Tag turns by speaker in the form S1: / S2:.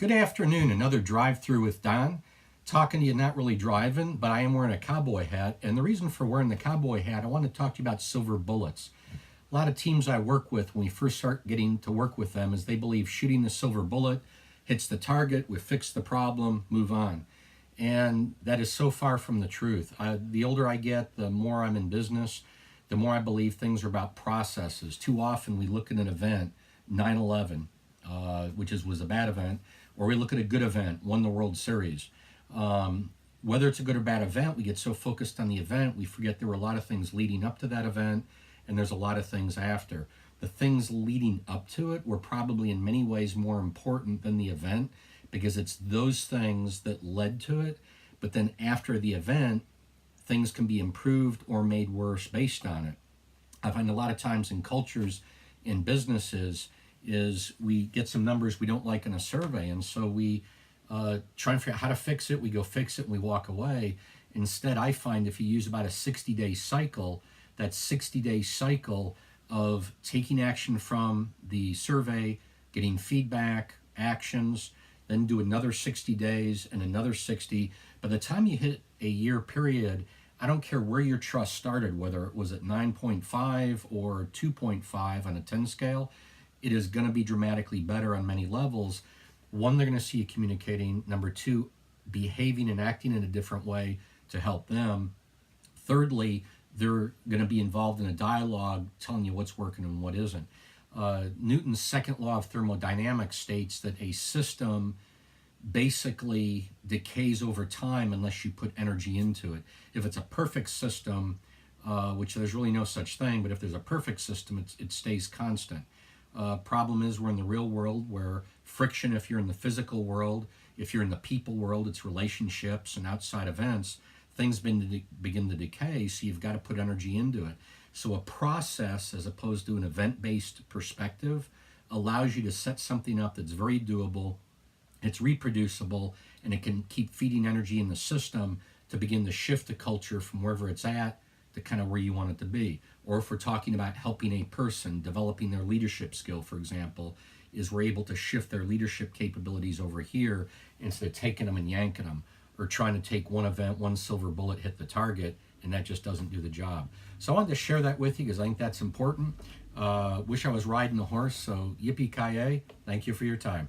S1: Good afternoon. Another drive-through with Don. Talking to you, not really driving, but I am wearing a cowboy hat. And the reason for wearing the cowboy hat, I want to talk to you about silver bullets. A lot of teams I work with, when we first start getting to work with them, is they believe shooting the silver bullet hits the target, we fix the problem, move on. And that is so far from the truth. The older I get, the more I'm in business, the more I believe things are about processes. Too often we look at an event, 9/11, which was a bad event, or we look at a good event, won the World Series. Whether it's a good or bad event, we get so focused on the event, we forget there were a lot of things leading up to that event, and there's a lot of things after. The things leading up to it were probably in many ways more important than the event, because it's those things that led to it. But then after the event, things can be improved or made worse based on it. I find a lot of times in cultures, in businesses, is we get some numbers we don't like in a survey, and so we try and figure out how to fix it. We go fix it and we walk away. Instead, I find if you use about a 60-day cycle, that 60-day cycle of taking action from the survey, getting feedback, actions, then do another 60 days and another 60. By the time you hit a year period, I don't care where your trust started, whether it was at 9.5 or 2.5 on a 10 scale, it is going to be dramatically better on many levels. One, they're going to see you communicating. Number two, behaving and acting in a different way to help them. Thirdly, they're going to be involved in a dialogue telling you what's working and what isn't. Newton's second law of thermodynamics states that a system basically decays over time unless you put energy into it. If it's a perfect system, which there's really no such thing, but if there's a perfect system, it stays constant. Problem is we're in the real world where friction, if you're in the physical world, if you're in the people world, it's relationships and outside events, things begin to decay, so you've got to put energy into it. So a process, as opposed to an event-based perspective, allows you to set something up that's very doable, it's reproducible, and it can keep feeding energy in the system to begin to shift the culture from wherever it's at to kind of where you want it to be. Or if we're talking about helping a person, developing their leadership skill, for example, is we're able to shift their leadership capabilities over here instead of taking them and yanking them, or trying to take one event, one silver bullet, hit the target, and that just doesn't do the job. So I wanted to share that with you because I think that's important. Wish I was riding a horse, so yippee-ki-yay. Thank you for your time.